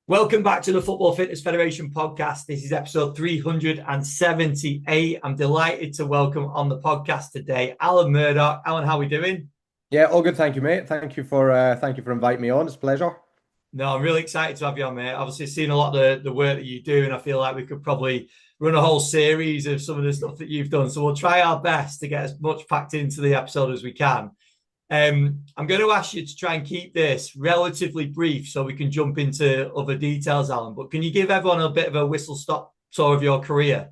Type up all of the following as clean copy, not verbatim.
Welcome back to the Football Fitness Federation podcast. This is episode 378. I'm delighted to welcome on the podcast today Alan Murdoch. Alan, how are we doing? Yeah, all good, thank you, mate. Thank you for inviting me on. It's a pleasure. No, I'm really excited to have you on, mate. Obviously, seen a lot of the work that you do, and I feel like we could probably run a whole series of some of the stuff that you've done. So we'll try our best to get as much packed into the episode as we can. I'm going to ask you to try and keep this relatively brief so we can jump into other details, Alan. But can you give everyone a bit of a whistle stop tour of your career?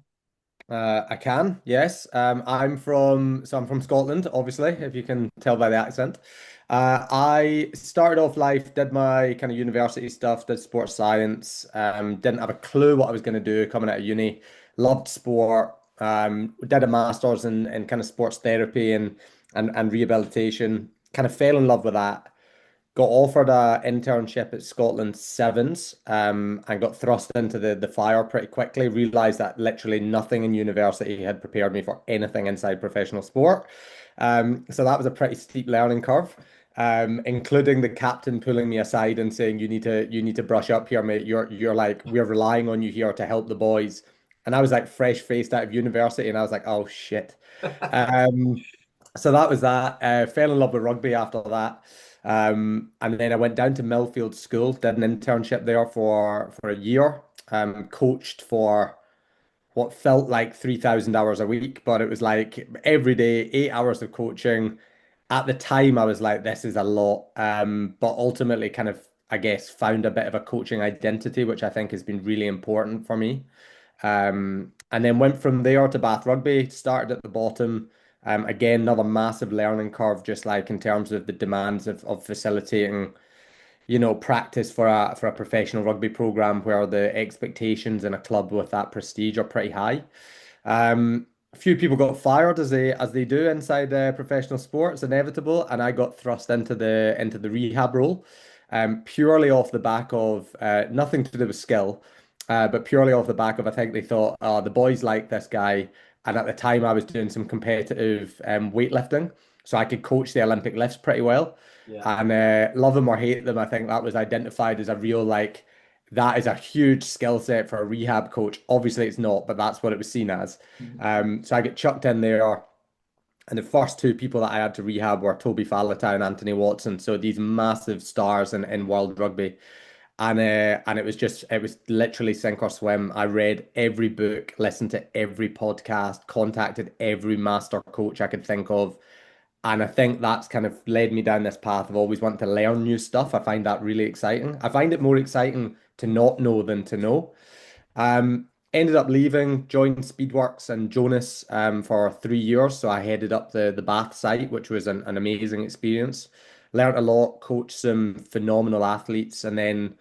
I can, yes. I'm from Scotland, obviously, if you can tell by the accent. I started off life, did my kind of university stuff, did sports science. Didn't have a clue what I was going to do coming out of uni. Loved sport. Did a master's in kind of sports therapy and rehabilitation. Kind of fell in love with that. Got offered a internship at Scotland Sevens, and got thrust into the fire pretty quickly. Realized that literally nothing in university had prepared me for anything inside professional sport. So that was a pretty steep learning curve, including the captain pulling me aside and saying, "You need to brush up here, mate. You're like we're relying on you here to help the boys." And I was like fresh faced out of university, and I was like, "Oh shit." Um, so that was that. Fell in love with rugby after that. And then I went down to Millfield School, did an internship there for a year. Coached for what felt like 3,000 hours a week, but it was like every day, 8 hours of coaching. At the time, I was like, this is a lot. But ultimately, kind of, I guess, found a bit of a coaching identity, which I think has been really important for me. And then went from there to Bath Rugby, started at the bottom. Again, another massive learning curve, just like in terms of the demands of facilitating, practice for a professional rugby program where the expectations in a club with that prestige are pretty high. A few people got fired as they do inside professional sports, inevitable, and I got thrust into the rehab role, purely off the back of nothing to do with skill, but purely off the back of I think they thought, oh, the boys like this guy, and at the time I was doing some competitive weightlifting, so I could coach the Olympic lifts pretty well. Yeah. And love them or hate them, I think that was identified as a real like that is a huge skill set for a rehab coach. Obviously, it's not, but that's what it was seen as. So I get chucked in there, and the first two people that I had to rehab were Toby Faletau and Anthony Watson. So these massive stars in world rugby. And it was literally sink or swim. I read every book, listened to every podcast, contacted every master coach I could think of. And I think that's kind of led me down this path of always wanting to learn new stuff. I find that really exciting. I find it more exciting to not know than to know. Ended up leaving, joined Speedworks and Jonas for 3 years. So I headed up the Bath site, which was an amazing experience. Learned a lot, coached some phenomenal athletes, and then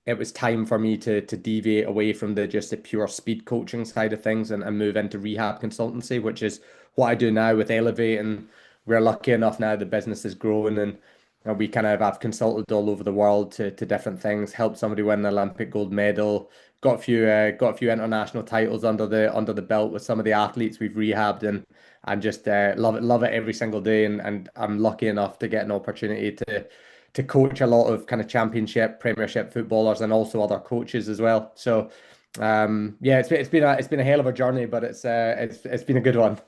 it was time for me to deviate away from the just the pure speed coaching side of things and move into rehab consultancy, which is what I do now with Elevate. And we're lucky enough now the business is growing, and we kind of have consulted all over the world to different things, helped somebody win an Olympic gold medal, got a few international titles under the belt with some of the athletes we've rehabbed, and just love it every single day. And I'm lucky enough to get an opportunity to coach a lot of kind of championship, premiership footballers and also other coaches as well. So yeah, it's been a hell of a journey, but it's been a good one.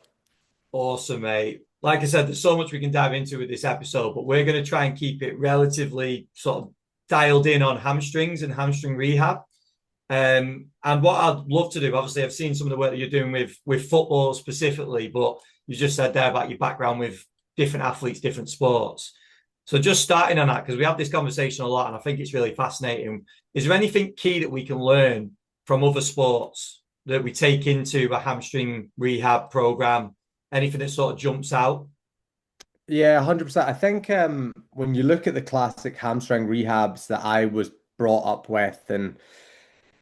Awesome, mate. Like I said, there's so much we can dive into with this episode, but we're going to try and keep it relatively sort of dialed in on hamstrings and hamstring rehab. And what I'd love to do, obviously, I've seen some of the work that you're doing with football specifically, but you just said there about your background with different athletes, different sports. So just starting on that, because we have this conversation a lot, and I think it's really fascinating. Is there anything key that we can learn from other sports that we take into a hamstring rehab program? Anything that sort of jumps out? Yeah, 100%. I think when you look at the classic hamstring rehabs that I was brought up with, and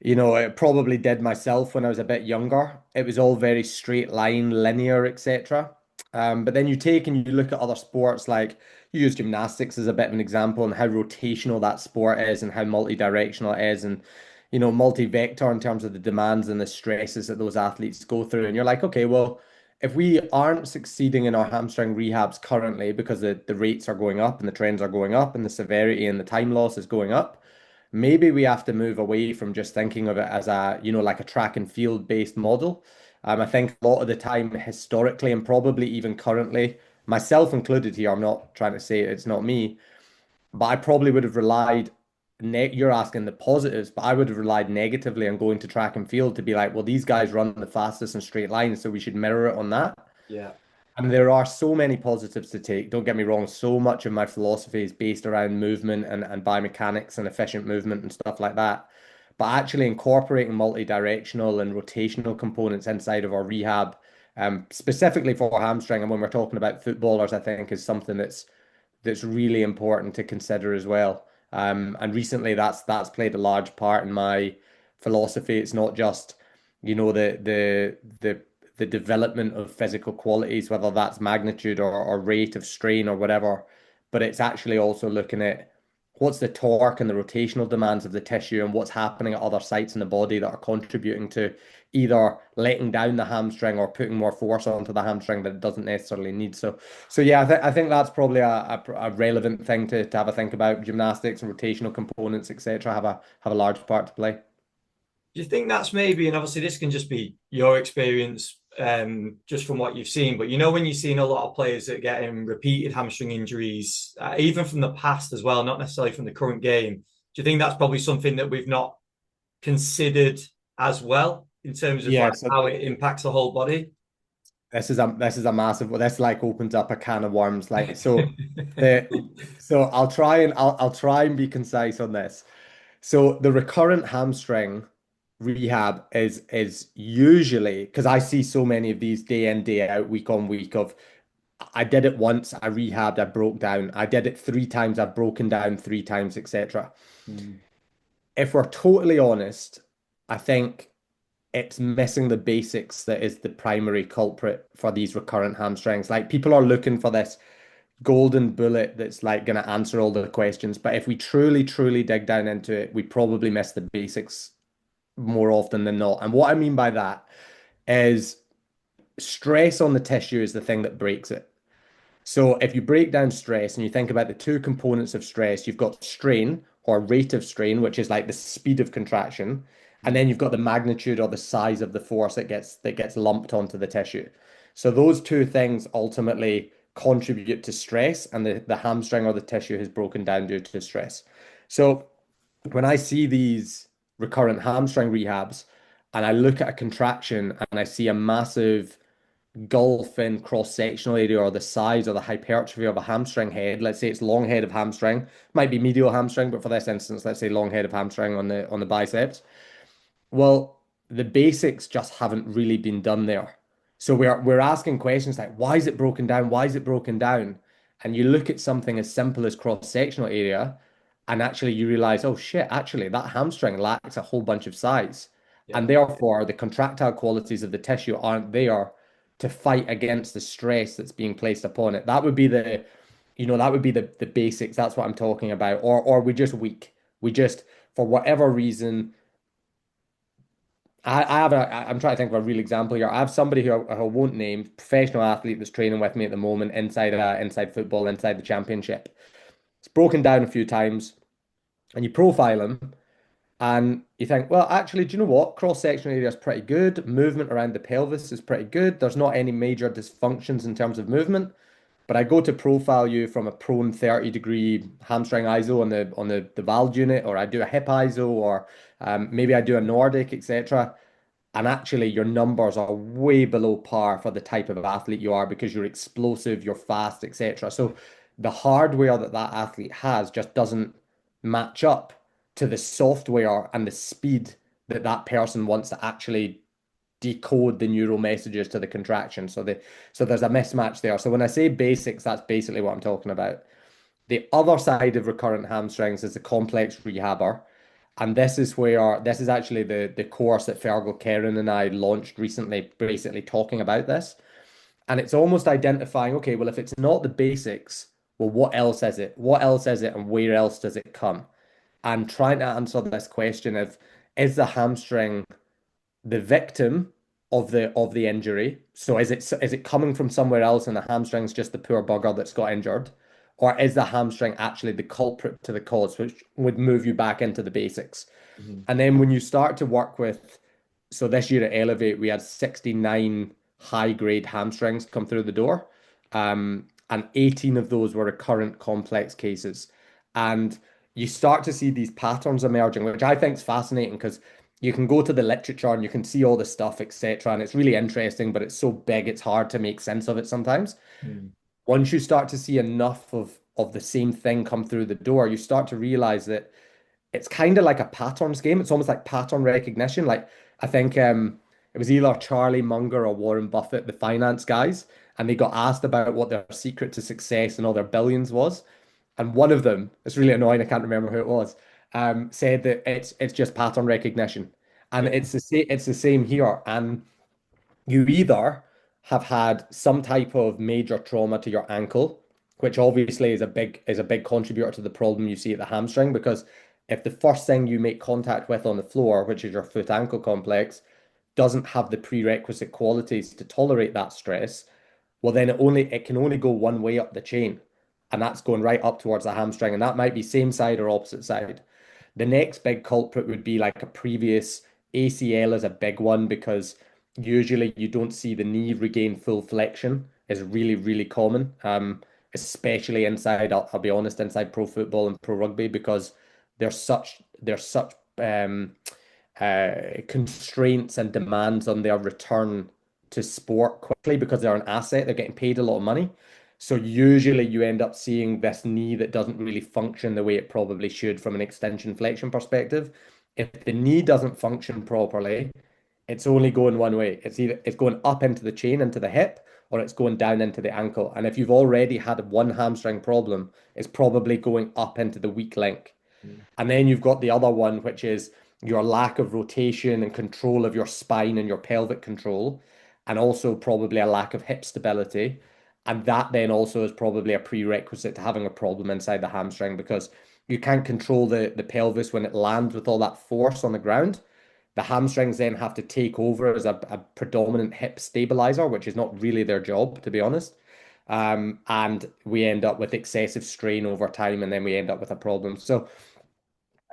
it probably did myself when I was a bit younger. It was all very straight line, linear, etc. But then you take and you look at other sports, like you use gymnastics as a bit of an example, and how rotational that sport is, and how multi-directional it is, and multi-vector in terms of the demands and the stresses that those athletes go through. And you're like, okay, well, if we aren't succeeding in our hamstring rehabs currently because the rates are going up and the trends are going up and the severity and the time loss is going up, maybe we have to move away from just thinking of it as a, like a track and field based model. I think a lot of the time, historically, and probably even currently, myself included here, I'm not trying to say it's not me, but I probably would have relied, you're asking the positives, but I would have relied negatively on going to track and field to be like, well, these guys run the fastest in straight lines, so we should mirror it on that. Yeah. And there are so many positives to take. Don't get me wrong, so much of my philosophy is based around movement and biomechanics and efficient movement and stuff like that. But actually incorporating multi-directional and rotational components inside of our rehab, specifically for hamstring, and when we're talking about footballers, I think is something that's really important to consider as well. And recently that's played a large part in my philosophy. It's not just, the development of physical qualities, whether that's magnitude or rate of strain or whatever, but it's actually also looking at what's the torque and the rotational demands of the tissue and what's happening at other sites in the body that are contributing to either letting down the hamstring or putting more force onto the hamstring that it doesn't necessarily need. So yeah, I think that's probably a relevant thing to have a think about. Gymnastics and rotational components, etc., have a large part to play. Do you think that's maybe, and obviously this can just be your experience, just from what you've seen, but when you've seen a lot of players that get in repeated hamstring injuries, even from the past as well, not necessarily from the current game, do you think that's probably something that we've not considered as well in terms of Yeah, like so how it impacts the whole body? this is a massive, this like opens up a can of worms. Like the so I'll try and be concise on this. So the recurrent hamstring rehab is usually, because I see so many of these day in, day out, week on week of, I did it once, I rehabbed, I broke down. I did it 3 times, I've broken down 3 times, etc. Mm. If we're totally honest, I think it's missing the basics that is the primary culprit for these recurrent hamstrings. Like people are looking for this golden bullet that's like going to answer all the questions. But if we truly, truly dig down into it, we probably miss the basics more often than not. And what I mean by that is stress on the tissue is the thing that breaks it. So if you break down stress and you think about the two components of stress, you've got strain or rate of strain, which is like the speed of contraction, and Mm. then you've got the magnitude or the size of the force that gets lumped onto the tissue. So those two things ultimately contribute to stress, and the hamstring or the tissue has broken down due to stress. So when I see these recurrent hamstring rehabs and I look at a contraction and I see a massive gulf in cross-sectional area or the size or the hypertrophy of a hamstring head. Let's say it's long head of hamstring, might be medial hamstring, but for this instance, let's say long head of hamstring on the biceps. Well, the basics just haven't really been done there. So we're asking questions like, why is it broken down? Why is it broken down? And you look at something as simple as cross-sectional area, and actually you realize, oh shit, actually that hamstring lacks a whole bunch of size. Yeah. And therefore the contractile qualities of the tissue aren't there to fight against the stress that's being placed upon it. That would be the basics. That's what I'm talking about. Or we're just weak. We just, for whatever reason, I'm trying to think of a real example here. I have somebody who I won't name, professional athlete that's training with me at the moment inside football, inside the championship. It's broken down a few times, and you profile him, and you think, well, actually, do you know what? Cross-sectional area is pretty good. Movement around the pelvis is pretty good. There's not any major dysfunctions in terms of movement. But I go to profile you from a prone 30-degree hamstring ISO on the valve unit, or I do a hip ISO, or maybe I do a Nordic, etc. And actually, your numbers are way below par for the type of athlete you are because you're explosive, you're fast, etc. So the hardware that that athlete has just doesn't match up to the software and the speed that that person wants to actually decode the neural messages to the contraction. So there's a mismatch there. So when I say basics, that's basically what I'm talking about. The other side of recurrent hamstrings is the complex rehabber. And this is actually the course that Fergal Karen and I launched recently, basically talking about this. And it's almost identifying, okay, well, if it's not the basics, well, what else is it? What else is it and where else does it come? And trying to answer this question of, is the hamstring the victim of the injury? So is it coming from somewhere else and the hamstring's just the poor bugger that's got injured? Or is the hamstring actually the culprit to the cause, which would move you back into the basics? Mhm. And then when you start to work with, so this year at Elevate, we had 69 high grade hamstrings come through the door. And 18 of those were recurrent complex cases. And you start to see these patterns emerging, which I think is fascinating because you can go to the literature and you can see all the stuff, etc. And it's really interesting, but it's so big, it's hard to make sense of it sometimes. Mhm. Once you start to see enough of the same thing come through the door, you start to realize that it's kind of like a patterns game. It's almost like pattern recognition. Like I think it was either Charlie Munger or Warren Buffett, the finance guys, and they got asked about what their secret to success and all their billions was. And one of them, it's really annoying, I can't remember who it was, said that it's just pattern recognition. And Yeah. it's the same here. And you either have had some type of major trauma to your ankle, which obviously is a big contributor to the problem you see at the hamstring, because if the first thing you make contact with on the floor, which is your foot ankle complex, doesn't have the prerequisite qualities to tolerate that stress, well then it can only go one way up the chain, and that's going right up towards the hamstring, and that might be same side or opposite side. The next big culprit would be like a previous ACL is a big one because usually you don't see the knee regain full flexion is really, really common. Especially inside, I'll be honest, inside pro football and pro rugby because there's such constraints and demands on their return to sport quickly because they're an asset. They're getting paid a lot of money. So usually you end up seeing this knee that doesn't really function the way it probably should from an extension flexion perspective. If the knee doesn't function properly, it's only going one way. It's going up into the chain, into the hip, or it's going down into the ankle. And if you've already had one hamstring problem, it's probably going up into the weak link. Mhm. And then you've got the other one, which is your lack of rotation and control of your spine and your pelvic control, and also probably a lack of hip stability. And that then also is probably a prerequisite to having a problem inside the hamstring because you can't control the pelvis when it lands with all that force on the ground. The hamstrings then have to take over as a predominant hip stabilizer, which is not really their job, to be honest. And we end up with excessive strain over time, and then we end up with a problem. So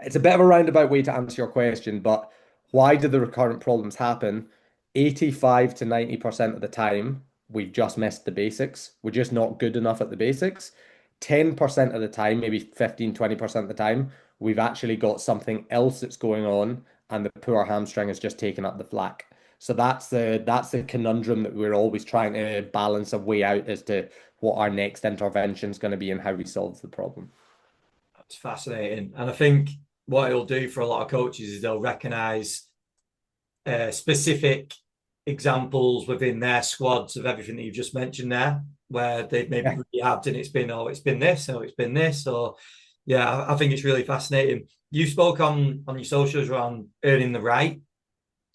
it's a bit of a roundabout way to answer your question, but why do the recurrent problems happen? 85 to 90% of the time, we've just missed the basics. We're just not good enough at the basics. 10% of the time, maybe 15, 20% of the time, we've actually got something else that's going on, and the poor hamstring has just taken up the flack. So that's the conundrum that we're always trying to balance a way out as to what our next intervention is going to be and how we solve the problem. That's fascinating. And I think what it'll do for a lot of coaches is they'll recognize specific examples within their squads of everything that you've just mentioned there, where they've maybe Yeah. rehabbed and it's been this, or it's been this, or yeah, I think it's really fascinating. You spoke on your socials around earning the right,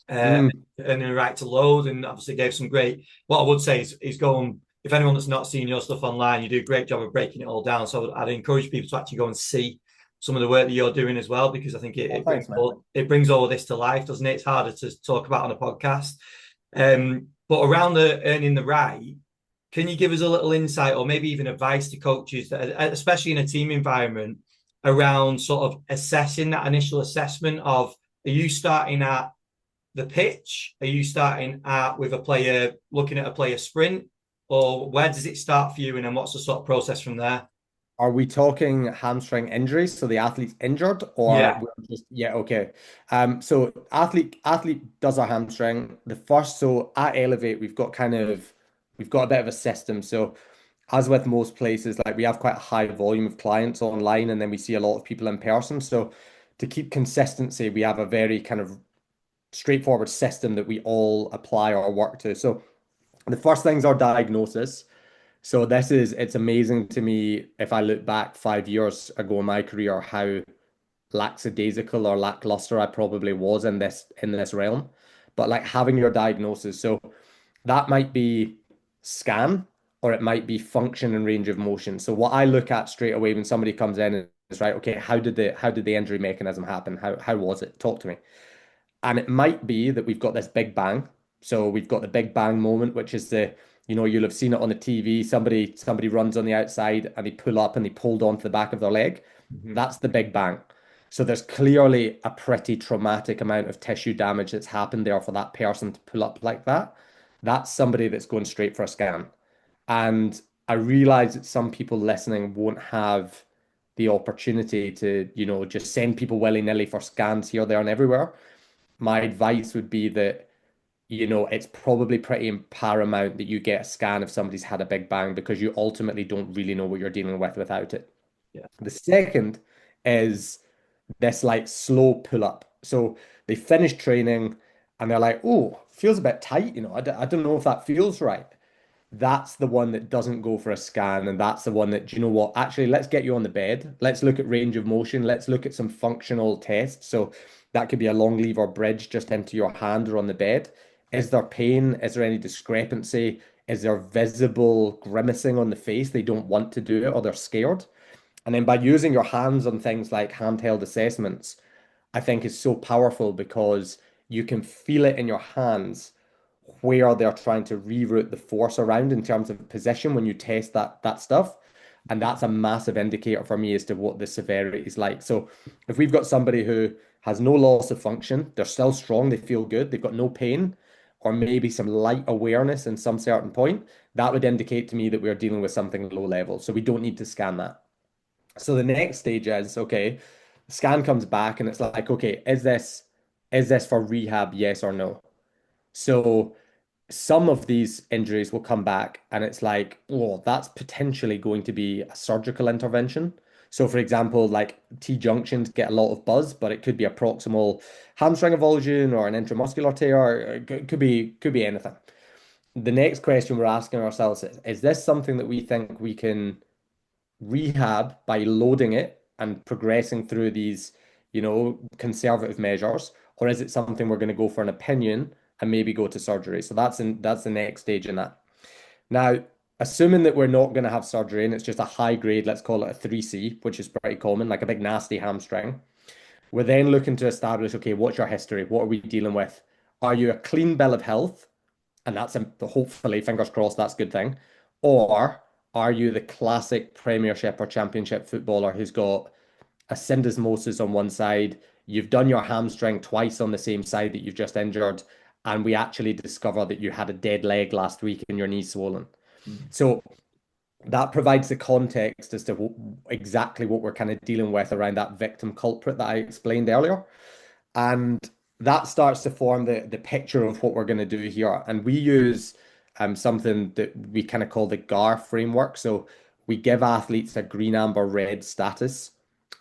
uh, Mm. earning the right to load, and obviously gave some great. What I would say is go and if anyone that's not seen your stuff online, you do a great job of breaking it all down. So I'd encourage people to actually go and see some of the work that you're doing as well, because I think Oh, thanks, man. it brings all of this to life, doesn't it? It's harder to talk about on a podcast. But around the earning the right, can you give us a little insight or maybe even advice to coaches that, especially in a team environment, around sort of assessing that initial assessment of are you starting at the pitch? Are you starting at with a player looking at a player sprint? Or where does it start for you? And then what's the sort of process from there? Are we talking hamstring injuries? So the athlete's injured, or Yeah. we're just yeah, okay. So athlete does a hamstring. So at Elevate, we've got a bit of a system. So as with most places, like we have quite a high volume of clients online, and then we see a lot of people in person. So to keep consistency, we have a very kind of straightforward system that we all apply our work to. So the first thing's our diagnosis. So it's amazing to me if I look back 5 years ago in my career, how lackadaisical or lackluster I probably was in this realm. But like having your diagnosis, so that might be scan or it might be function and range of motion. So what I look at straight away when somebody comes in is right, okay, how did the injury mechanism happen? How was it? Talk to me. And it might be that we've got this big bang. So we've got the big bang moment, which is You'll have seen it on the TV. Somebody runs on the outside and they pull up and they pulled onto the back of their leg. Mhm. That's the big bang. So there's clearly a pretty traumatic amount of tissue damage that's happened there for that person to pull up like that. That's somebody that's going straight for a scan. And I realize that some people listening won't have the opportunity to, just send people willy-nilly for scans here, there, and everywhere. My advice would be that, it's probably pretty paramount that you get a scan if somebody's had a big bang because you ultimately don't really know what you're dealing with without it. Yeah. The second is this like slow pull up. So they finish training and they're like, oh, feels a bit tight, I don't know if that feels right. That's the one that doesn't go for a scan. And that's the one that, do you know what? Actually, let's get you on the bed. Let's look at range of motion. Let's look at some functional tests. So that could be a long lever bridge just into your hand or on the bed. Is there pain? Is there any discrepancy? Is there visible grimacing on the face? They don't want to do it or they're scared. And then by using your hands on things like handheld assessments, I think is so powerful because you can feel it in your hands where they're trying to reroute the force around in terms of position when you test that stuff. And that's a massive indicator for me as to what the severity is like. So if we've got somebody who has no loss of function, they're still strong, they feel good, they've got no pain, or maybe some light awareness in some certain point, that would indicate to me that we're dealing with something low level. So we don't need to scan that. So the next stage is okay, scan comes back and it's like, okay, is this for rehab, yes or no? So some of these injuries will come back and it's like, oh, that's potentially going to be a surgical intervention. So, for example, like T junctions get a lot of buzz, but it could be a proximal hamstring avulsion or an intramuscular tear. It could be anything. The next question we're asking ourselves is this something that we think we can rehab by loading it and progressing through these, conservative measures, or is it something we're going to go for an opinion and maybe go to surgery? So that's the next stage in that. Now, assuming that we're not going to have surgery and it's just a high grade, let's call it a 3C, which is pretty common, like a big nasty hamstring, we're then looking to establish, okay, what's your history? What are we dealing with? Are you a clean bill of health? And that's hopefully, fingers crossed, that's a good thing. Or are you the classic Premiership or Championship footballer who's got a syndesmosis on one side, you've done your hamstring twice on the same side that you've just injured, and we actually discover that you had a dead leg last week and your knee's swollen. Mm. So that provides the context as to exactly what we're kind of dealing with around that victim culprit that I explained earlier. And that starts to form the picture of what we're going to do here. And we use something that we kind of call the GAR framework. So we give athletes a green, amber, red status.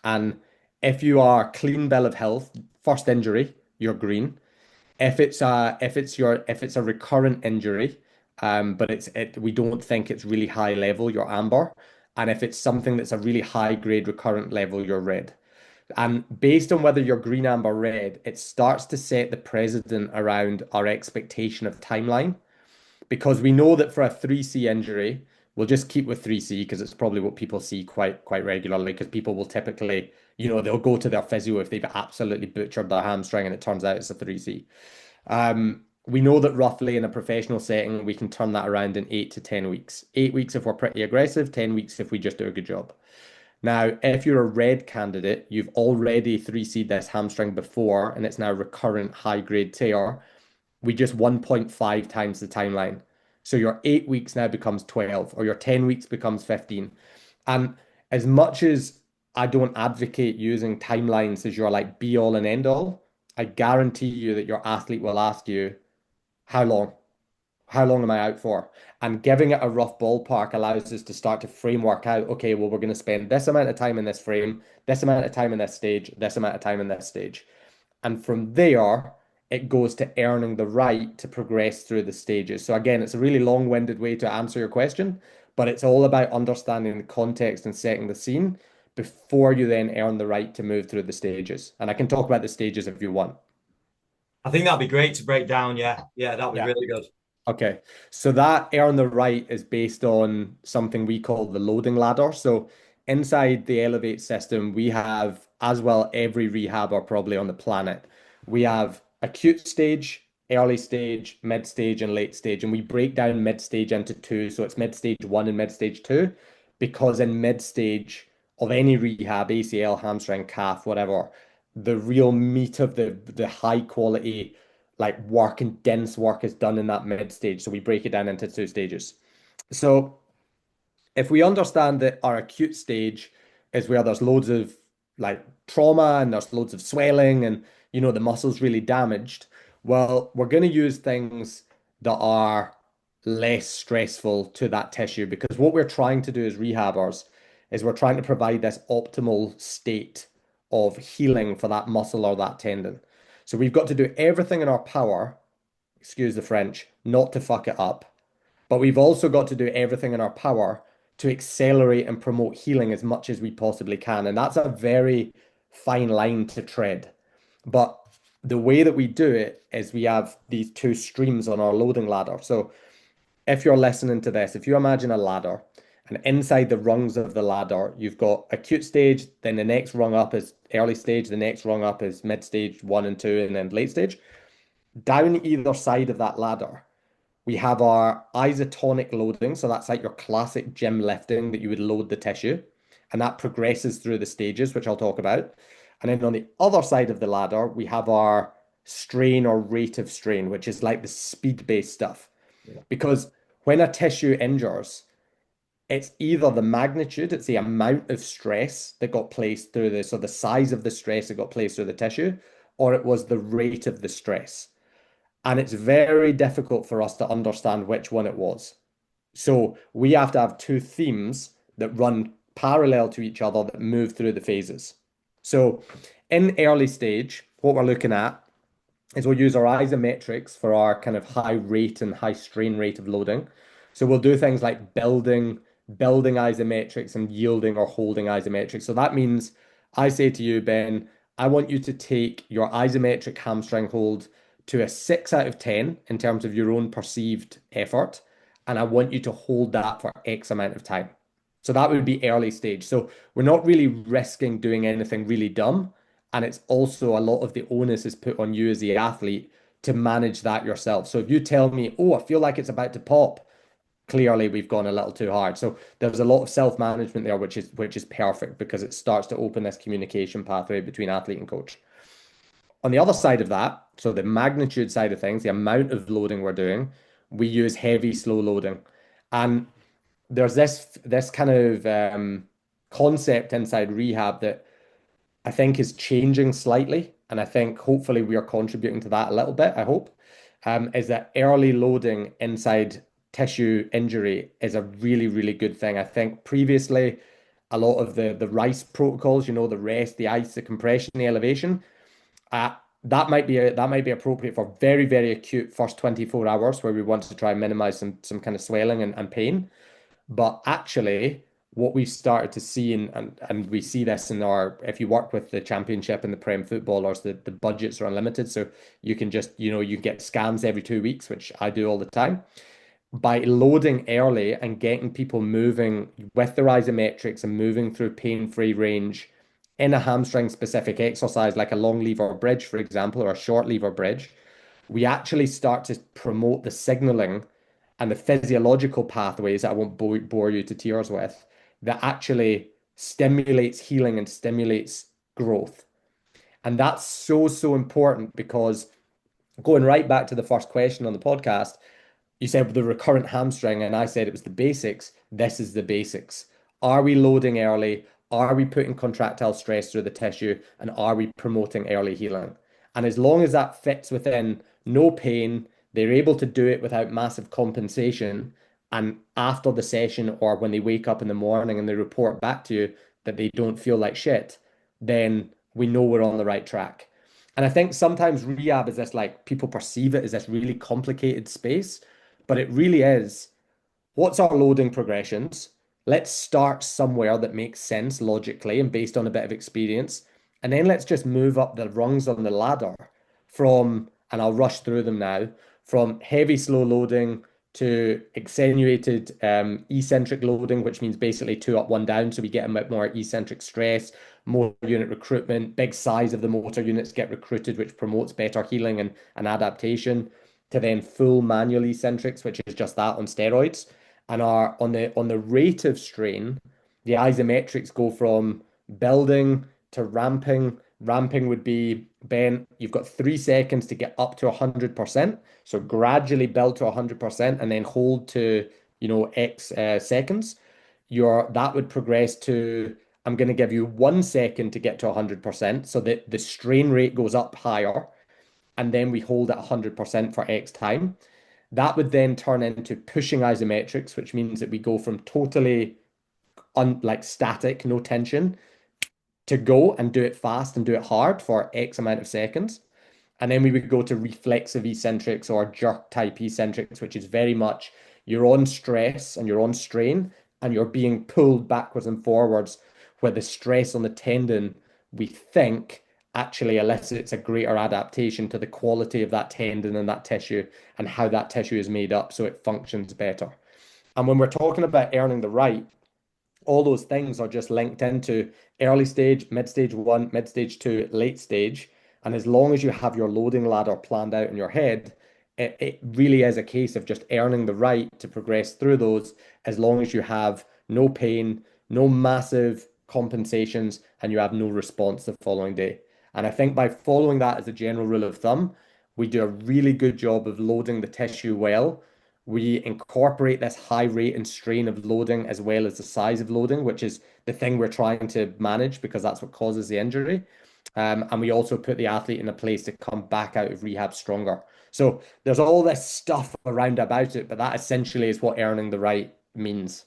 And if you are clean bill of health, first injury, you're green. If it's a recurrent injury, but we don't think it's really high level, you're amber. And if it's something that's a really high grade recurrent level, you're red. And based on whether you're green, amber, red, it starts to set the precedent around our expectation of timeline. Because we know that for a 3C injury, we'll just keep with 3C because it's probably what people see quite regularly. Because people will typically, they'll go to their physio if they've absolutely butchered their hamstring and it turns out it's a 3C. We know that roughly in a professional setting, we can turn that around in 8 to 10 weeks. 8 weeks if we're pretty aggressive, 10 weeks if we just do a good job. Now, if you're a red candidate, you've already 3C'd this hamstring before, and it's now recurrent high-grade tear. We just 1.5 times the timeline. So your 8 weeks now becomes 12, or your 10 weeks becomes 15. And as much as I don't advocate using timelines as your like be all and end all, I guarantee you that your athlete will ask you, how long? How long am I out for? And giving it a rough ballpark allows us to start to framework out, okay, well, we're going to spend this amount of time in this frame, this amount of time in this stage, this amount of time in this stage. And from there, it goes to earning the right to progress through the stages. So again, it's a really long-winded way to answer your question, but it's all about understanding the context and setting the scene before you then earn the right to move through the stages. And I can talk about the stages if you want. I think that'd be great to break down. Yeah, yeah, that'd be Yeah. really good. Okay, so that earn the right is based on something we call the loading ladder. So inside the Elevate system, we have, as well, every rehabber probably on the planet. We have acute stage, early stage, mid stage, and late stage. And we break down mid stage into two. So it's mid stage one and mid stage two, because in mid stage of any rehab, ACL, hamstring, calf, whatever, the real meat of the high quality like work and dense work is done in that mid stage. So we break it down into two stages. So if we understand that our acute stage is where there's loads of like trauma and there's loads of swelling and the muscle's really damaged, well, we're going to use things that are less stressful to that tissue, because what we're trying to do as rehabbers is we're trying to provide this optimal state of healing for that muscle or that tendon. So we've got to do everything in our power, excuse the French, not to fuck it up. But we've also got to do everything in our power to accelerate and promote healing as much as we possibly can. And that's a very fine line to tread. But the way that we do it is we have these two streams on our loading ladder. So if you're listening to this, if you imagine a ladder, and inside the rungs of the ladder, you've got acute stage, then the next rung up is early stage, the next rung up is mid stage one and two, and then late stage. Down either side of that ladder, we have our isotonic loading. So that's like your classic gym lifting that you would load the tissue. And that progresses through the stages, which I'll talk about. And then on the other side of the ladder, we have our strain or rate of strain, which is like the speed-based stuff. Yeah. Because when a tissue injures, it's either the magnitude, it's the amount of stress that got placed through the, so the size of the stress that got placed through the tissue, or it was the rate of the stress. And it's very difficult for us to understand which one it was. So we have to have two themes that run parallel to each other that move through the phases. So in early stage, what we're looking at is we'll use our isometrics for our kind of high rate and high strain rate of loading. So we'll do things like building isometrics and yielding or holding isometrics. So that means I say to you, Ben, I want you to take your isometric hamstring hold to a 6 out of 10 in terms of your own perceived effort. And I want you to hold that for X amount of time. So that would be early stage. So we're not really risking doing anything really dumb. And it's also a lot of the onus is put on you as the athlete to manage that yourself. So if you tell me, oh, I feel like it's about to pop, clearly we've gone a little too hard. So there's a lot of self-management there, which is perfect because it starts to open this communication pathway between athlete and coach. On the other side of that, so the magnitude side of things, the amount of loading we're doing, we use heavy, slow loading. And there's this kind of concept inside rehab that I think is changing slightly. And I think hopefully we are contributing to that a little bit, I hope, is that early loading inside tissue injury is a really, really good thing. I think previously a lot of the RICE protocols, the rest, the ice, the compression, the elevation, that might be appropriate for very, very acute first 24 hours where we want to try and minimize some kind of swelling and pain. But actually, what we've started to see, and we see this in if you work with the championship and the Prem footballers, the budgets are unlimited. So you can just, you get scans every 2 weeks, which I do all the time. By loading early and getting people moving with their isometrics and moving through pain-free range in a hamstring specific exercise, like a long lever bridge, for example, or a short lever bridge, we actually start to promote the signaling and the physiological pathways that I won't bore you to tears with, that actually stimulates healing and stimulates growth. And that's so, so important because going right back to the first question on the podcast, you said the recurrent hamstring, and I said it was the basics. This is the basics. Are we loading early? Are we putting contractile stress through the tissue? And are we promoting early healing? And as long as that fits within no pain, they're able to do it without massive compensation. And after the session or when they wake up in the morning and they report back to you that they don't feel like shit, then we know we're on the right track. And I think sometimes rehab is this like people perceive it as this really complicated space, but it really is. What's our loading progressions? Let's start somewhere that makes sense logically and based on a bit of experience. And then let's just move up the rungs on the ladder from, and I'll rush through them now, from heavy, slow loading to accentuated eccentric loading, which means basically two up, one down. So we get a bit more eccentric stress, more unit recruitment, big size of the motor units get recruited, which promotes better healing and adaptation, to then full manual eccentrics, which is just that on steroids. And are on the rate of strain, the isometrics go from building to ramping. Ramping would be, Ben, you've got 3 seconds to get up to 100%. So gradually build to 100% and then hold to, X seconds. That would progress to, I'm going to give you 1 second to get to 100%. So that the strain rate goes up higher. And then we hold at 100% for X time. That would then turn into pushing isometrics, which means that we go from totally like static, no tension, to go and do it fast and do it hard for X amount of seconds. And then we would go to reflexive eccentrics or jerk type eccentrics, which is very much you're on stress and you're on strain and you're being pulled backwards and forwards, where the stress on the tendon, we think, actually elicits a greater adaptation to the quality of that tendon and that tissue and how that tissue is made up so it functions better. And when we're talking about earning the right, all those things are just linked into early stage, mid stage one, mid stage two, late stage. And as long as you have your loading ladder planned out in your head, it really is a case of just earning the right to progress through those as long as you have no pain, no massive compensations, and you have no response the following day. And I think by following that as a general rule of thumb, we do a really good job of loading the tissue well. We incorporate this high rate and strain of loading as well as the size of loading, which is the thing we're trying to manage because that's what causes the injury. And we also put the athlete in a place to come back out of rehab stronger. So there's all this stuff around about it, but that essentially is what earning the right means.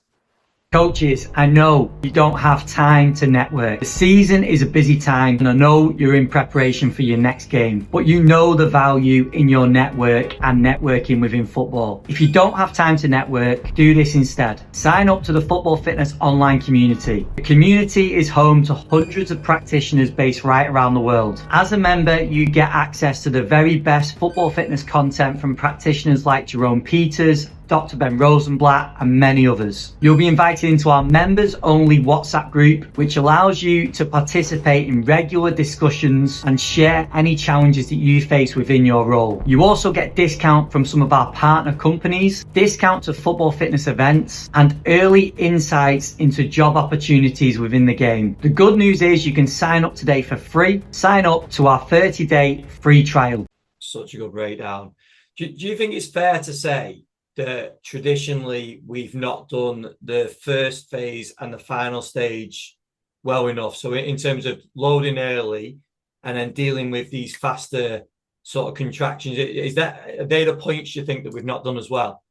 Coaches, I know you don't have time to network. The season is a busy time and I know you're in preparation for your next game, but you know the value in your network and networking within football. If you don't have time to network, do this instead. Sign up to the Football Fitness online community. The community is home to hundreds of practitioners based right around the world. As a member, you get access to the very best football fitness content from practitioners like Jerome Peters, Dr. Ben Rosenblatt, and many others. You'll be invited into our members only WhatsApp group, which allows you to participate in regular discussions and share any challenges that you face within your role. You also get discount from some of our partner companies, discount to football fitness events, and early insights into job opportunities within the game. The good news is you can sign up today for free. Sign up to our 30-day free trial. Such a good breakdown. Do you think it's fair to say that traditionally we've not done the first phase and the final stage well enough? So in terms of loading early and then dealing with these faster sort of contractions, are they the points you think that we've not done as well?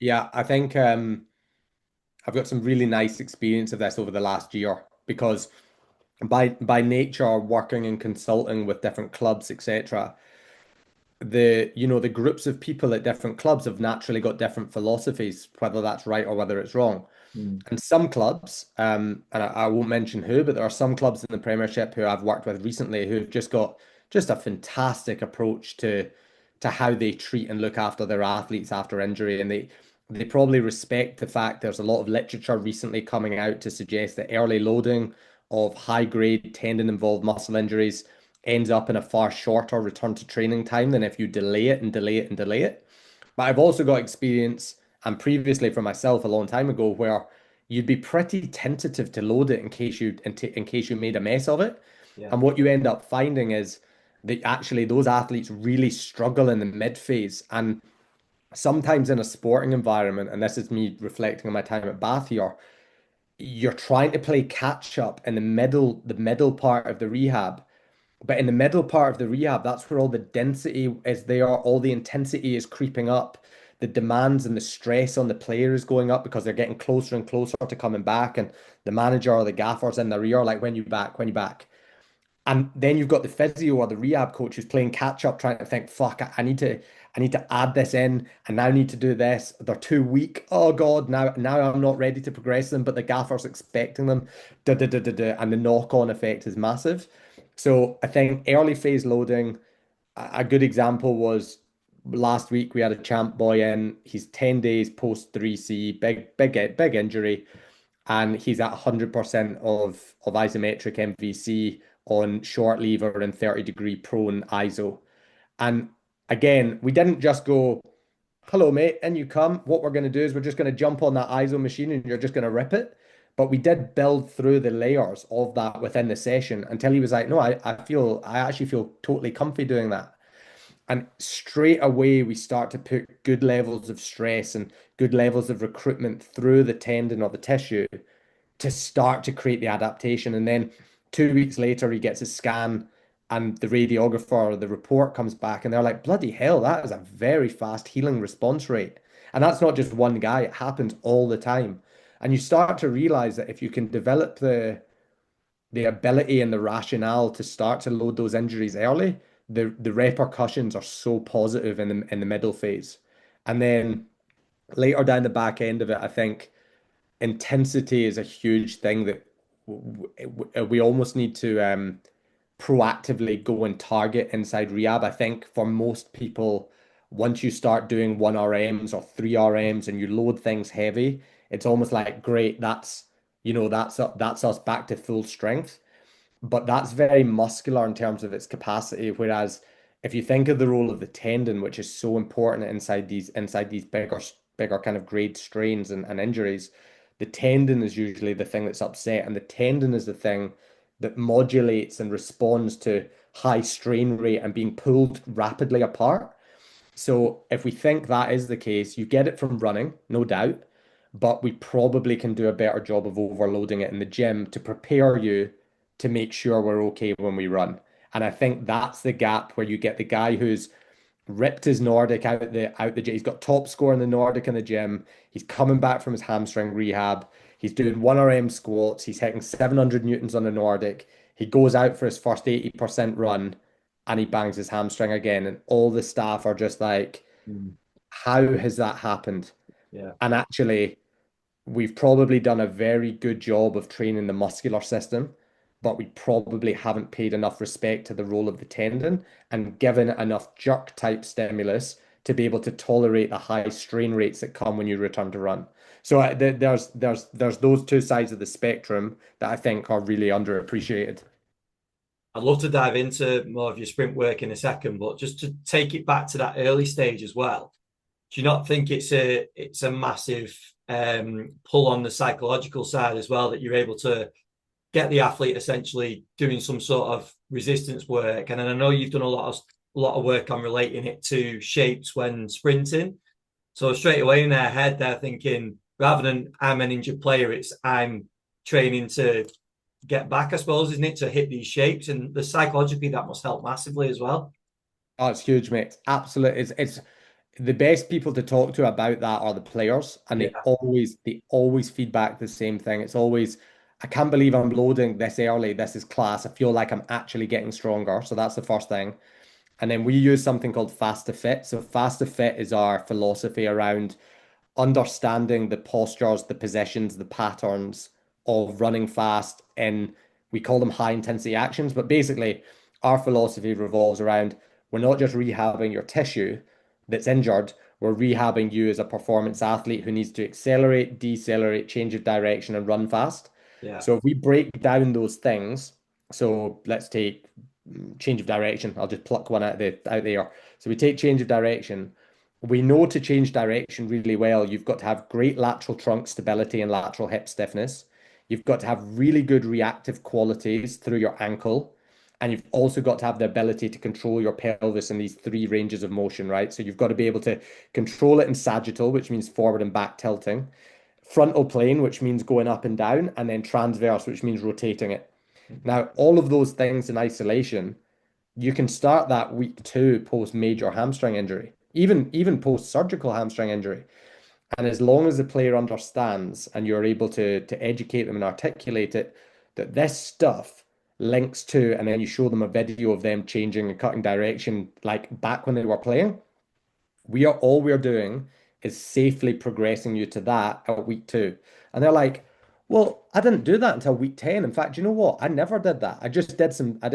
Yeah, I think I've got some really nice experience of this over the last year because by nature working and consulting with different clubs, etc., the groups of people at different clubs have naturally got different philosophies, whether that's right or whether it's wrong. And some clubs, and I won't mention who, but there are some clubs in the Premiership who I've worked with recently who've just got just a fantastic approach to how they treat and look after their athletes after injury. And they probably respect the fact there's a lot of literature recently coming out to suggest that early loading of high grade tendon involved muscle injuries ends up in a far shorter return to training time than if you delay it and delay it and delay it. But I've also got experience, and previously for myself a long time ago, where you'd be pretty tentative to load it in case you made a mess of it. Yeah. And what you end up finding is that actually those athletes really struggle in the mid phase. And sometimes in a sporting environment, and this is me reflecting on my time at Bath here, you're trying to play catch up in the middle part of the rehab. But in the middle part of the rehab, that's where all the density is there, all the intensity is creeping up, the demands and the stress on the player is going up because they're getting closer and closer to coming back, and the manager or the gaffer's in their ear, like, when you back, when you back. And then you've got the physio or the rehab coach who's playing catch up, trying to think, fuck, I need to add this in, and now I need to do this. They're too weak. Oh God, now I'm not ready to progress them, but the gaffer's expecting them. And the knock-on effect is massive. So I think early phase loading, a good example was last week we had a champ boy in. He's 10 days post 3C, big injury, and he's at 100% of isometric MVC on short lever and 30-degree prone ISO. And again, we didn't just go, hello, mate, in you come. What we're going to do is we're just going to jump on that ISO machine and you're just going to rip it. But we did build through the layers of that within the session until he was like, no, I actually feel totally comfy doing that. And straight away, we start to put good levels of stress and good levels of recruitment through the tendon or the tissue to start to create the adaptation. And then 2 weeks later, he gets a scan, and the radiographer or the report comes back, and they're like, bloody hell, that is a very fast healing response rate. And that's not just one guy, it happens all the time. And you start to realize that if you can develop the ability and the rationale to start to load those injuries early, the repercussions are so positive in the middle phase. And then later down the back end of it, I think intensity is a huge thing that we almost need to proactively go and target inside rehab. I think for most people, once you start doing 1 RMs or 3 RMs and you load things heavy, it's almost like, great, that's us back to full strength. But that's very muscular in terms of its capacity. Whereas if you think of the role of the tendon, which is so important inside these bigger kind of grade strains and injuries, the tendon is usually the thing that's upset, and the tendon is the thing that modulates and responds to high strain rate and being pulled rapidly apart. So if we think that is the case, you get it from running, no doubt, but we probably can do a better job of overloading it in the gym to prepare you to make sure we're okay when we run. And I think that's the gap where you get the guy who's ripped his Nordic out the gym. He's got top score in the Nordic in the gym. He's coming back from his hamstring rehab. He's doing 1 RM squats. He's hitting 700 newtons on the Nordic. He goes out for his first 80% run and he bangs his hamstring again. And all the staff are just like, Mm. how has that happened? Yeah. And actually, we've probably done a very good job of training the muscular system, but we probably haven't paid enough respect to the role of the tendon and given it enough jerk type stimulus to be able to tolerate the high strain rates that come when you return to run. So there's those two sides of the spectrum that I think are really underappreciated. I'd love to dive into more of your sprint work in a second, but just to take it back to that early stage as well, do you not think it's a massive pull on the psychological side as well, that you're able to get the athlete essentially doing some sort of resistance work? And then I know you've done a lot of work on relating it to shapes when sprinting. So straight away in their head, they're thinking, rather than I'm an injured player, it's I'm training to get back, I suppose, isn't it, to hit these shapes? And the psychologically that must help massively as well. Oh, it's huge, mate. Absolutely. It's the best people to talk to about that are the players, and they Yeah, always feedback the same thing. It's always, I can't believe I'm loading this early. This is class. I feel like I'm actually getting stronger. So that's the first thing. And then we use something called fast to fit. So fast to fit is our philosophy around understanding the postures, the positions, the patterns of running fast. And we call them high intensity actions. But basically, our philosophy revolves around, we're not just rehabbing your tissue that's injured, we're rehabbing you as a performance athlete who needs to accelerate, decelerate, change of direction, and run fast. yeah, So if we break down those things, so let's take change of direction. I'll just pluck one out there. So we take change of direction. We know to change direction really well, you've got to have great lateral trunk stability and lateral hip stiffness. You've got to have really good reactive qualities through your ankle. And you've also got to have the ability to control your pelvis in these three ranges of motion, right? So you've got to be able to control it in sagittal, which means forward and back tilting, frontal plane, which means going up and down, and then transverse, which means rotating it. Now, all of those things in isolation, you can start that week 2 post major hamstring injury, even post surgical hamstring injury. And as long as the player understands and you're able to educate them and articulate it, that this stuff links to, and then you show them a video of them changing and cutting direction, like back when they were playing, all we're doing is safely progressing you to that at week 2. And they're like, well, I didn't do that until week 10. In fact, you know what? I never did that. I did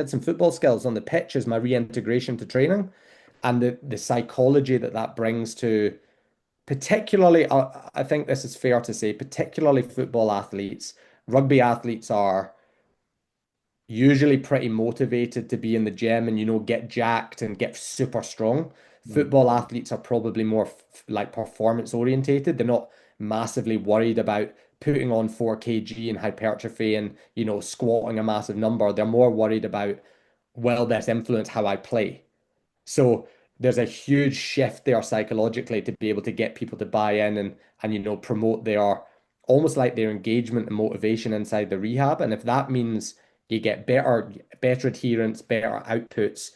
some football skills on the pitch as my reintegration to training. and the psychology that that brings to particularly, I think this is fair to say, particularly football athletes. Rugby athletes are usually pretty motivated to be in the gym and, get jacked and get super strong. Mm. Football athletes are probably more like performance orientated. They're not massively worried about putting on 4 kg in hypertrophy and, squatting a massive number. They're more worried about, will this influence how I play? So there's a huge shift there psychologically to be able to get people to buy in and promote their almost like their engagement and motivation inside the rehab. And if that means you get better adherence, better outputs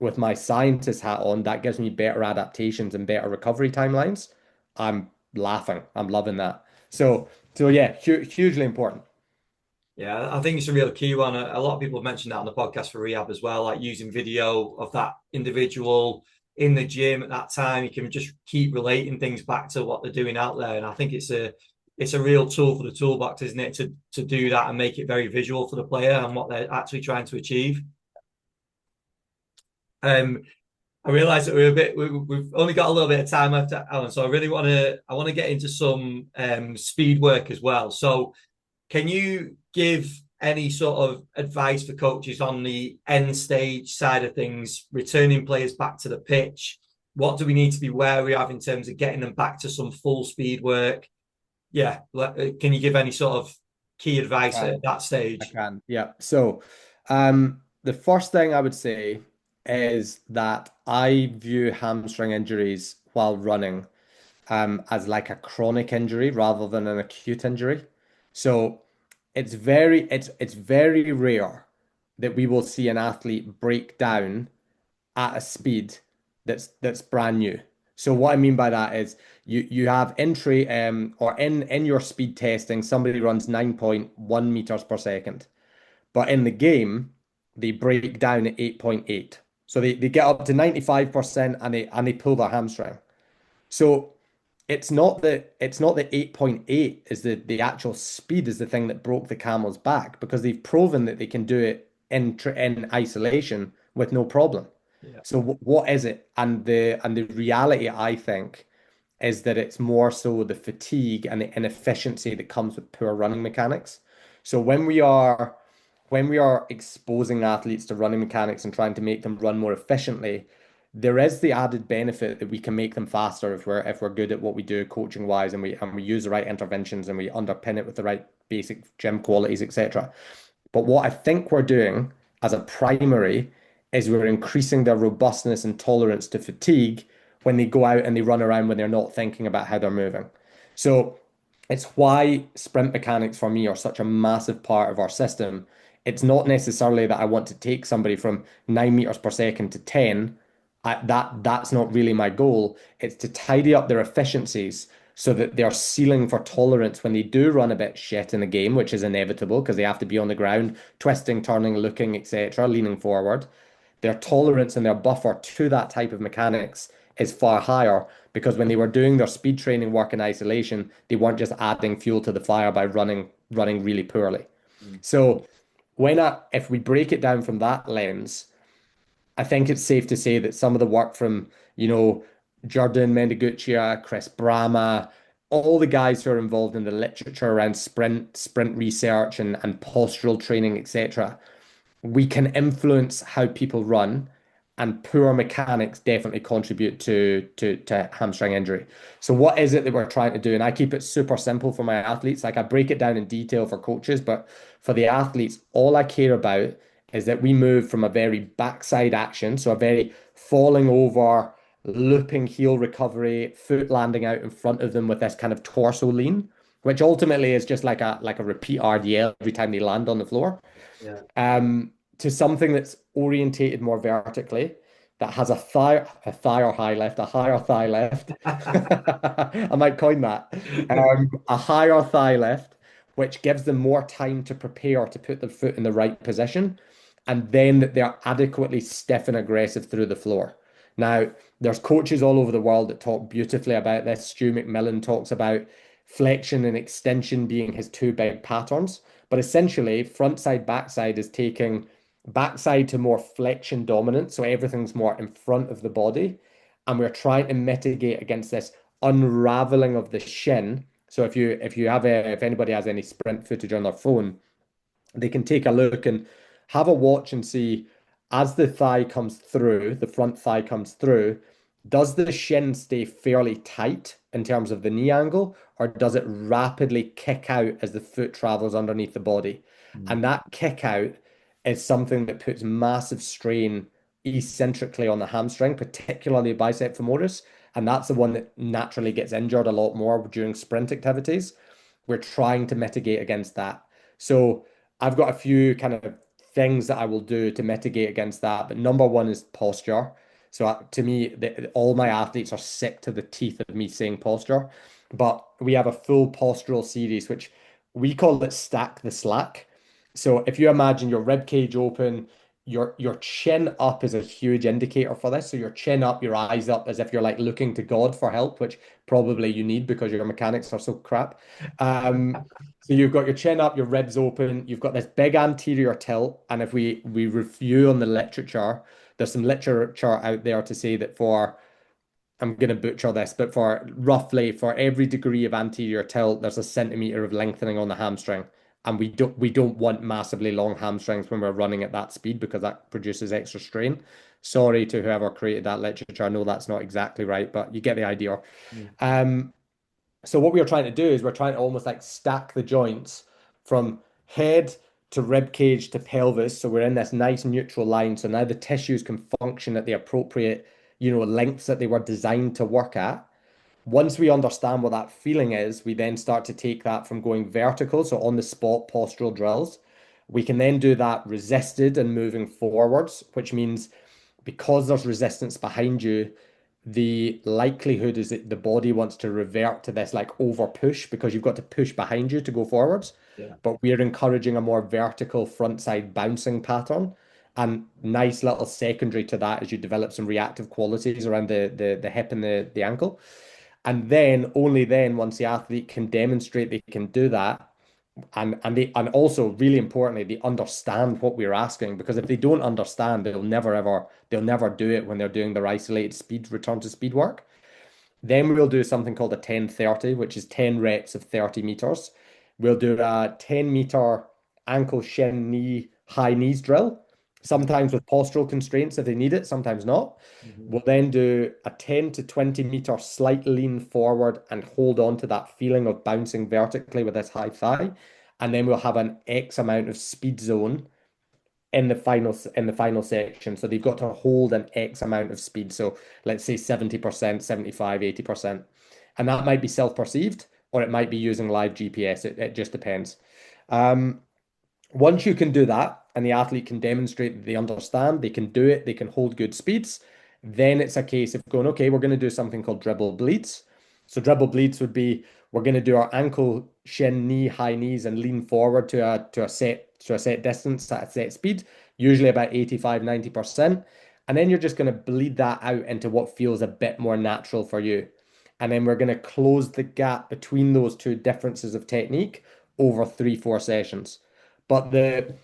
with my scientist hat on, that gives me better adaptations and better recovery timelines. I'm laughing. I'm loving that. So yeah, hugely important. Yeah, I think it's a real key one. A lot of people have mentioned that on the podcast for rehab as well, like using video of that individual in the gym at that time. You can just keep relating things back to what they're doing out there. And I think it's a real tool for the toolbox, isn't it, to do that and make it very visual for the player and what they're actually trying to achieve. Um, I realize that we've only got a little bit of time left, Alan. So I want to get into some speed work as well. So can you give any sort of advice for coaches on the end stage side of things, returning players back to the pitch? What do we need to be wary of in terms of getting them back to some full speed work? Yeah, can you give any sort of key advice Can. at that I stage? can. Yeah. So, the first thing I would say is that I view hamstring injuries while running as like a chronic injury rather than an acute injury. So it's very rare that we will see an athlete break down at a speed that's brand new. So what I mean by that is you have entry or in your speed testing, somebody runs 9.1 meters per second. But in the game, they break down at 8.8. So they get up to 95% and they pull their hamstring. So it's not that 8.8 is the actual speed is the thing that broke the camel's back because they've proven that they can do it in isolation with no problem. Yeah. So what is it? And the reality, I think, is that it's more so the fatigue and the inefficiency that comes with poor running mechanics. So when we are exposing athletes to running mechanics and trying to make them run more efficiently, there is the added benefit that we can make them faster if we're good at what we do coaching wise and we use the right interventions and we underpin it with the right basic gym qualities, etc. But what I think we're doing as a primary is we're increasing their robustness and tolerance to fatigue when they go out and they run around when they're not thinking about how they're moving. So it's why sprint mechanics for me are such a massive part of our system. It's not necessarily that I want to take somebody from 9 meters per second to 10. That's not really my goal. It's to tidy up their efficiencies so that they're sealing for tolerance when they do run a bit shit in the game, which is inevitable because they have to be on the ground, twisting, turning, looking, etc., leaning forward. Their tolerance and their buffer to that type of mechanics is far higher because when they were doing their speed training work in isolation, they weren't just adding fuel to the fire by running really poorly. Mm. So if we break it down from that lens, I think it's safe to say that some of the work from, Jordan Mendeguccia, Chris Brama, all the guys who are involved in the literature around sprint research and postural training, etc., we can influence how people run, and poor mechanics definitely contribute to hamstring injury. So what is it that we're trying to do? And I keep it super simple for my athletes. Like I break it down in detail for coaches, but for the athletes, all I care about is that we move from a very backside action, so a very falling over, looping heel recovery, foot landing out in front of them with this kind of torso lean, which ultimately is just like a repeat RDL every time they land on the floor Yeah. to something that's orientated more vertically, that has a thigh or high left, a higher thigh left. I might coin that. A higher thigh left, which gives them more time to prepare to put their foot in the right position, and then that they're adequately stiff and aggressive through the floor. Now, there's coaches all over the world that talk beautifully about this. Stu McMillan talks about flexion and extension being his two big patterns. But essentially, front side, back side is taking backside to more flexion dominant, so everything's more in front of the body, and we're trying to mitigate against this unraveling of the shin. So if anybody has any sprint footage on their phone, they can take a look and have a watch and see as the thigh comes through, the front thigh comes through, does the shin stay fairly tight in terms of the knee angle, or does it rapidly kick out as the foot travels underneath the body? Mm. And that kick out is something that puts massive strain eccentrically on the hamstring, particularly bicep femoris. And that's the one that naturally gets injured a lot more during sprint activities. We're trying to mitigate against that. So I've got a few kind of things that I will do to mitigate against that. But number one is posture. So to me, all my athletes are sick to the teeth of me saying posture. But we have a full postural series, which we call it stack the slack. So if you imagine your rib cage open, your chin up is a huge indicator for this. So your chin up, your eyes up, as if you're like looking to God for help, which probably you need because your mechanics are so crap. So you've got your chin up, your ribs open, you've got this big anterior tilt, and if we review on the literature, there's some literature out there to say that for I'm going to butcher this, but for roughly for every degree of anterior tilt, there's a centimeter of lengthening on the hamstring. And we don't want massively long hamstrings when we're running at that speed because that produces extra strain. Sorry to whoever created that literature. I know that's not exactly right, but you get the idea. Mm. Um, so what we are trying to do is we're trying to almost like stack the joints from head to rib cage to pelvis. So we're in this nice neutral line. So now the tissues can function at the appropriate, lengths that they were designed to work at. Once we understand what that feeling is, we then start to take that from going vertical, so on the spot postural drills. We can then do that resisted and moving forwards, which means because there's resistance behind you, the likelihood is that the body wants to revert to this like over push because you've got to push behind you to go forwards. Yeah. But we're encouraging a more vertical front side bouncing pattern. And nice little secondary to that as you develop some reactive qualities around the hip and the ankle. And then only then, once the athlete can demonstrate they can do that, and also really importantly, they understand what we're asking. Because if they don't understand, they'll never do it when they're doing their isolated speed return to speed work. Then we'll do something called a 10-30, which is 10 reps of 30 meters. We'll do a 10-meter ankle, shin, knee, high knees drill, sometimes with postural constraints if they need it, sometimes not. Mhm. We'll then do a 10 to 20-meter slight lean forward and hold on to that feeling of bouncing vertically with this high thigh. And then we'll have an X amount of speed zone in the final section. So they've got to hold an X amount of speed. So let's say 70%, 75, 80%. And that might be self-perceived or it might be using live GPS. It just depends. Um, Once you can do that and the athlete can demonstrate that they understand, they can do it, they can hold good speeds, then it's a case of going, okay, we're going to do something called dribble bleeds. So dribble bleeds would be we're going to do our ankle, shin, knee, high knees, and lean forward to a set distance at a set speed, usually about 85, 90%. And then you're just going to bleed that out into what feels a bit more natural for you. And then we're going to close the gap between those two differences of technique over 3, 4 sessions. But the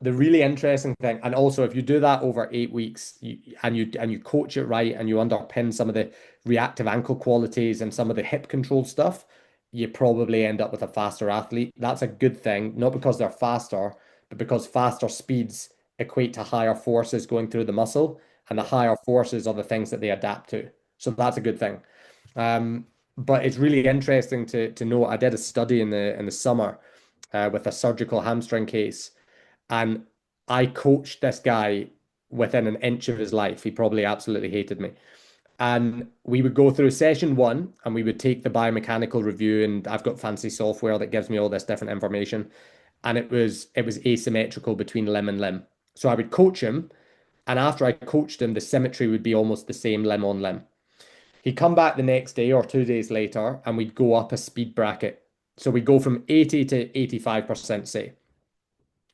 really interesting thing, and also if you do that over 8 weeks, and you coach it right, and you underpin some of the reactive ankle qualities and some of the hip control stuff, you probably end up with a faster athlete. That's a good thing, not because they're faster, but because faster speeds equate to higher forces going through the muscle, and the higher forces are the things that they adapt to. So that's a good thing. But it's really interesting to know. I did a study in the summer with a surgical hamstring case, and I coached this guy within an inch of his life. He probably absolutely hated me. And we would go through session one and we would take the biomechanical review, and I've got fancy software that gives me all this different information. And it was asymmetrical between limb and limb. So I would coach him, and after I coached him, the symmetry would be almost the same limb on limb. He'd come back the next day or 2 days later, and we'd go up a speed bracket. So we go from 80 to 85%, say.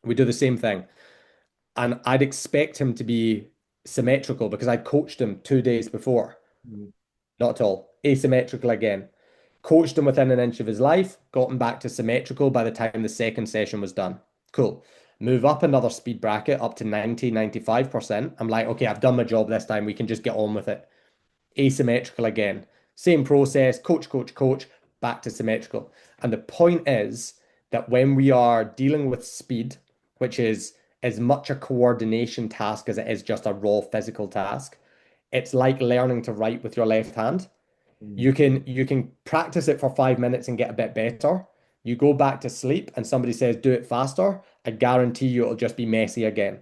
We do the same thing. And I'd expect him to be symmetrical because I'd coached him 2 days before. Mm. Not at all. Asymmetrical again. Coached him within an inch of his life, got him back to symmetrical by the time the second session was done. Cool. move up another speed bracket up to 90, 95%. I'm like, okay, I've done my job this time. We can just get on with it. Asymmetrical again. Same process, coach, coach, coach, back to symmetrical. And the point is that when we are dealing with speed, which is as much a coordination task as it is just a raw physical task, it's like learning to write with your left hand. Mm. You can practice it for 5 minutes and get a bit better. You go back to sleep and somebody says, do it faster. I guarantee you it'll just be messy again.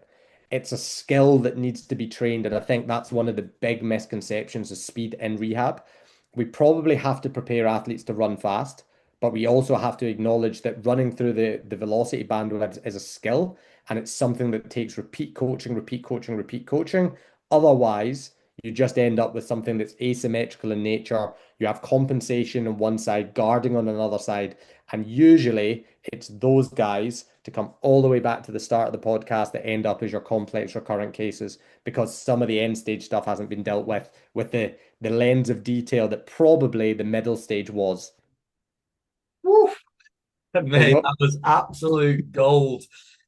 It's a skill that needs to be trained. And I think that's one of the big misconceptions of speed in rehab. We probably have to prepare athletes to run fast, but we also have to acknowledge that running through the velocity bandwidth is a skill and it's something that takes repeat coaching, repeat coaching, repeat coaching. Otherwise, you just end up with something that's asymmetrical in nature. You have compensation on one side, guarding on another side. And usually it's those guys to come all the way back to the start of the podcast that end up as your complex recurrent cases because some of the end stage stuff hasn't been dealt with the lens of detail that probably the middle stage was. Woo. There you Mate, go. that was absolute gold.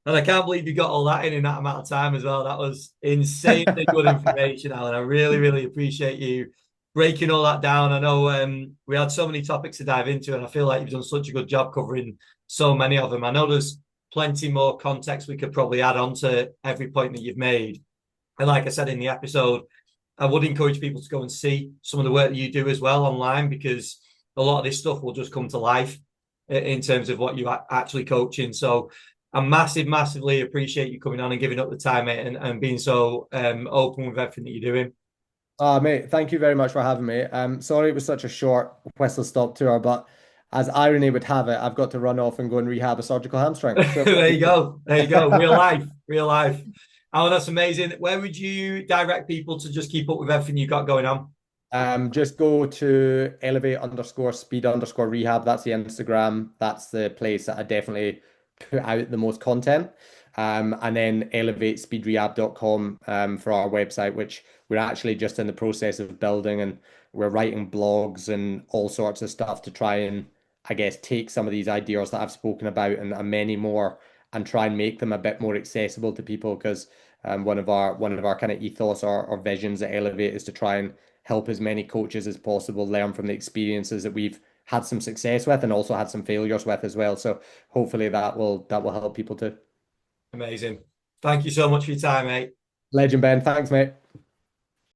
And I can't believe you got all that in that amount of time as well. That was insanely good information, Alan. I really, really appreciate you breaking all that down. I know we had so many topics to dive into, and I feel like you've done such a good job covering so many of them. I know there's plenty more context we could probably add on to every point that you've made. And like I said in the episode, I would encourage people to go and see some of the work that you do as well online because a lot of this stuff will just come to life in terms of what you're actually coaching. So I massively appreciate you coming on and giving up the time, mate, and being so open with everything that you're doing. Mate, thank you very much for having me. Sorry it was such a short whistle stop tour, but as irony would have it, I've got to run off and go and rehab a surgical hamstring. So There you go. There you go. Real life. Real life. Oh, that's amazing. Where would you direct people to just keep up with everything you got going on? Just go to elevate underscore speed underscore rehab. That's the Instagram. That's the place that I definitely put out the most content. And then elevatespeedrehab.com for our website, which we're actually just in the process of building and we're writing blogs and all sorts of stuff to try and, I guess, take some of these ideas that I've spoken about and many more and try and make them a bit more accessible to people because one of our kind of ethos or visions at Elevate is to try and help as many coaches as possible learn from the experiences that we've had some success with and also had some failures with as well. So hopefully that will help people too. Amazing. Thank you so much for your time, mate. Legend Ben, thanks mate.